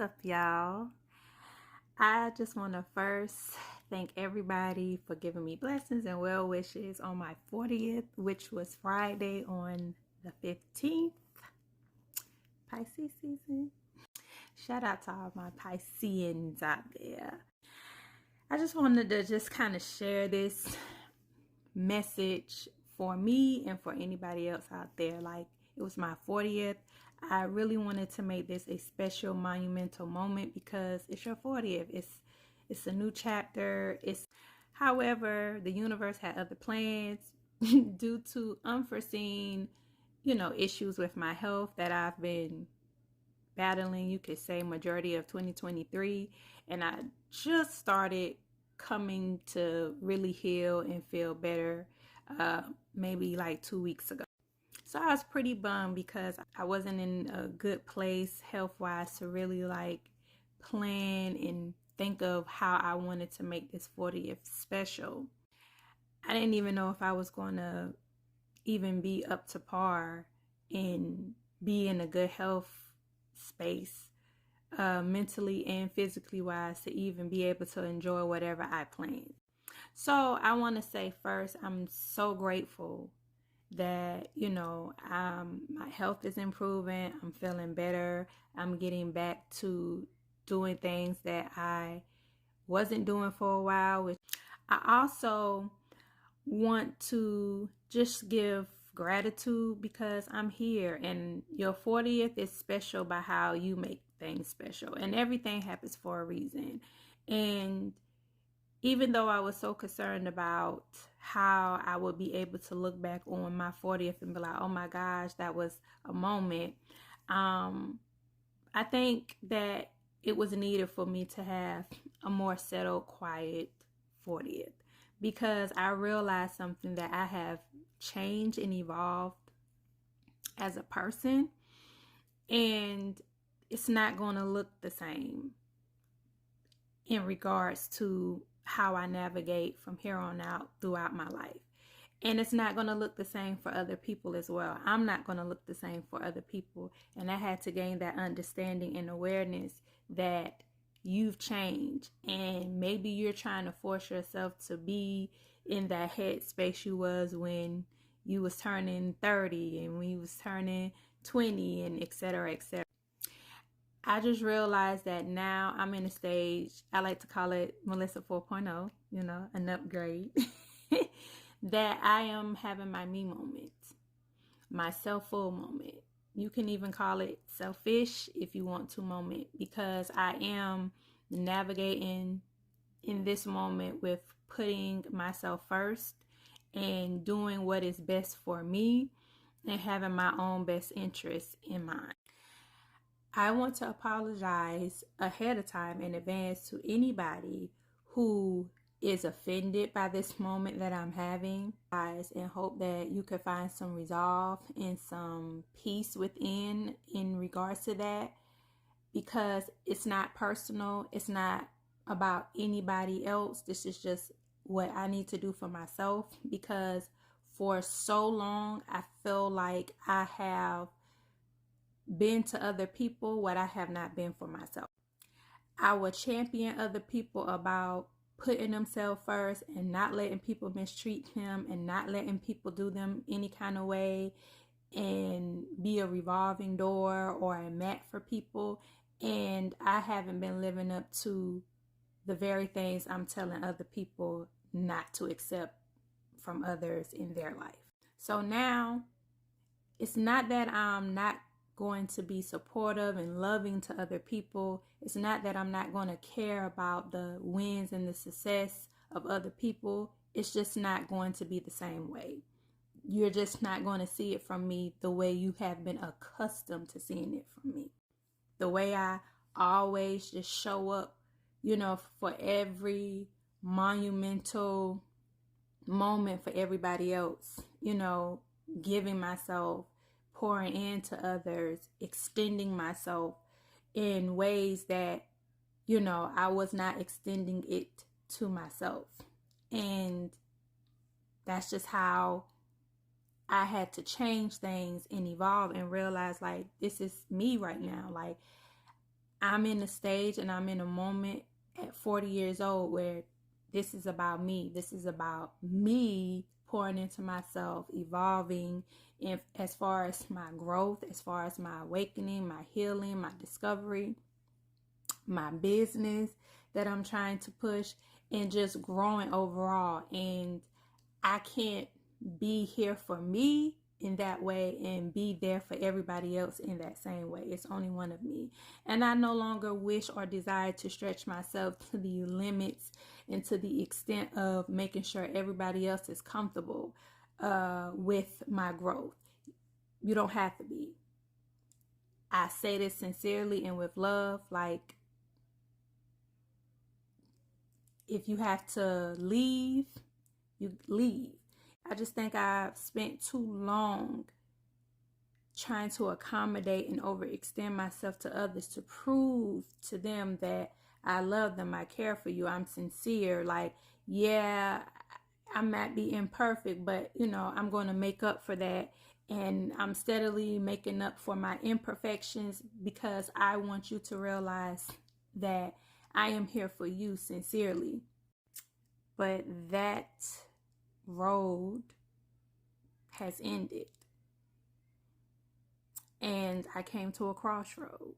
up, y'all? I just want to first thank everybody for giving me blessings and well wishes on my 40th, which was Friday on the 15th, Pisces season. Shout out to all my Pisceans out there. I just wanted to just kind of share this message for me and for anybody else out there. Like, it was my 40th. I really wanted to make this a special monumental moment because it's your 40th. It's a new chapter. However, the universe had other plans due to unforeseen, issues with my health that I've been battling, you could say, majority of 2023, and I just started coming to really heal and feel better maybe like 2 weeks ago. So I was pretty bummed because I wasn't in a good place health-wise to really like plan and think of how I wanted to make this 40th special. I didn't even know if I was going to even be up to par and be in a good health space, mentally and physically wise, to even be able to enjoy whatever I planned. So I want to say first, I'm so grateful that my health is improving. I'm feeling better. I'm getting back to doing things that I wasn't doing for a while. Which I also want to just give gratitude because I'm here, and your 40th is special by how you make things special, and everything happens for a reason. And even though I was so concerned about how I would be able to look back on my 40th and be like, oh my gosh, that was a moment, I think that it was needed for me to have a more settled, quiet 40th, because I realized something, that I have changed and evolved as a person, and it's not going to look the same in regards to how I navigate from here on out throughout my life. And it's not going to look the same for other people as well. I'm not going to look the same for other people. And I had to gain that understanding and awareness that you've changed. And maybe you're trying to force yourself to be in that headspace you was when you was turning 30 and when you was turning 20 and et cetera, et cetera. I just realized that now I'm in a stage, I like to call it Melissa 4.0, an upgrade, that I am having my me moment, my self-full moment. You can even call it selfish if you want to moment, because I am navigating in this moment with putting myself first and doing what is best for me and having my own best interests in mind. I want to apologize ahead of time in advance to anybody who is offended by this moment that I'm having, guys, and hope that you can find some resolve and some peace within in regards to that, because it's not personal. It's not about anybody else. This is just what I need to do for myself, because for so long I feel like I have been to other people what I have not been for myself. I will champion other people about putting themselves first and not letting people mistreat them and not letting people do them any kind of way and be a revolving door or a mat for people. And I haven't been living up to the very things I'm telling other people not to accept from others in their life. So now it's not that I'm not going to be supportive and loving to other people. It's not that I'm not going to care about the wins and the success of other people. It's just not going to be the same way. You're just not going to see it from me the way you have been accustomed to seeing it from me. The way I always just show up, for every monumental moment for everybody else, giving myself, pouring into others, extending myself in ways that, I was not extending it to myself. And that's just how I had to change things and evolve and realize, like, this is me right now. Like, I'm in a stage and I'm in a moment at 40 years old where this is about me. This is about me pouring into myself, evolving as far as my growth, as far as my awakening, my healing, my discovery, my business that I'm trying to push, and just growing overall. And I can't be here for me in that way and be there for everybody else in that same way. It's only one of me. And I no longer wish or desire to stretch myself to the limits and to the extent of making sure everybody else is comfortable with my growth. You don't have to be. I say this sincerely and with love. Like, if you have to leave, you leave. I just think I've spent too long trying to accommodate and overextend myself to others to prove to them that I love them, I care for you, I'm sincere. Like, yeah, I might be imperfect, but I'm going to make up for that. And I'm steadily making up for my imperfections because I want you to realize that I am here for you sincerely. But that road has ended. And I came to a crossroad.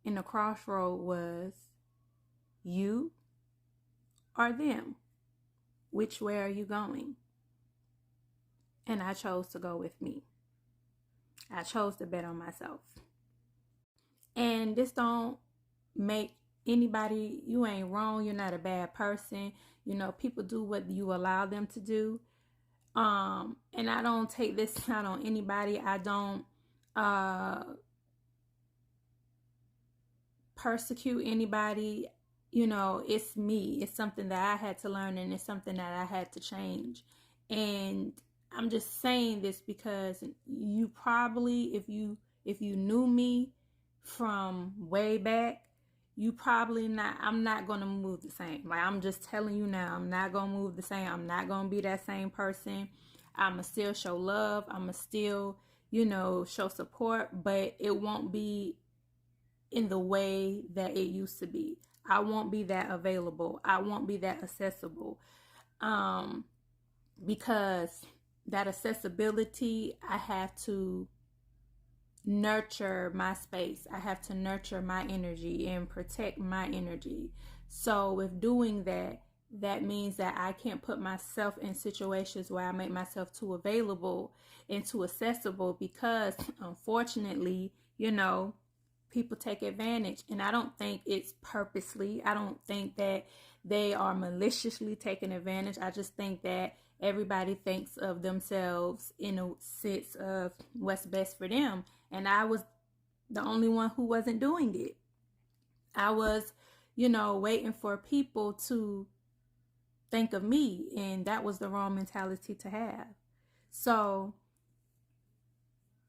And the crossroad was you or them. Which way are you going? And I chose to go with me. I chose to bet on myself. And this don't make anybody, you ain't wrong, you're not a bad person. People do what you allow them to do. And I don't take this out on anybody. I don't persecute anybody. It's me. It's something that I had to learn, and it's something that I had to change. And I'm just saying this because you probably, if you knew me from way back, you probably not, I'm not going to move the same. Like, I'm just telling you now, I'm not going to move the same. I'm not going to be that same person. I'm going to still show love. I'm going to still, show support, but it won't be in the way that it used to be. I won't be that available. I won't be that accessible. Because that accessibility, I have to nurture my space. I have to nurture my energy and protect my energy. So with doing that, that means that I can't put myself in situations where I make myself too available and too accessible, because unfortunately, people take advantage. And I don't think it's purposely. I don't think that they are maliciously taking advantage. I just think that everybody thinks of themselves in a sense of what's best for them. And I was the only one who wasn't doing it. I was, waiting for people to think of me. And that was the wrong mentality to have. So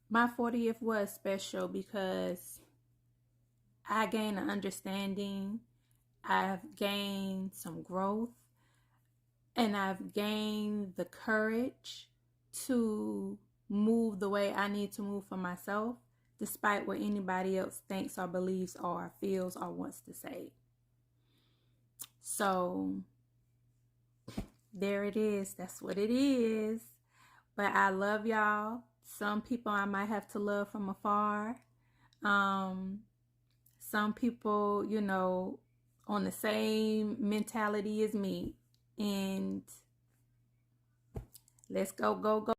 my 40th was special because I gained an understanding. I've gained some growth. And I've gained the courage to move the way I need to move for myself, despite what anybody else thinks or believes or feels or wants to say. So there it is. That's what it is. But I love y'all. Some people I might have to love from afar. Some people, on the same mentality as me. And let's go.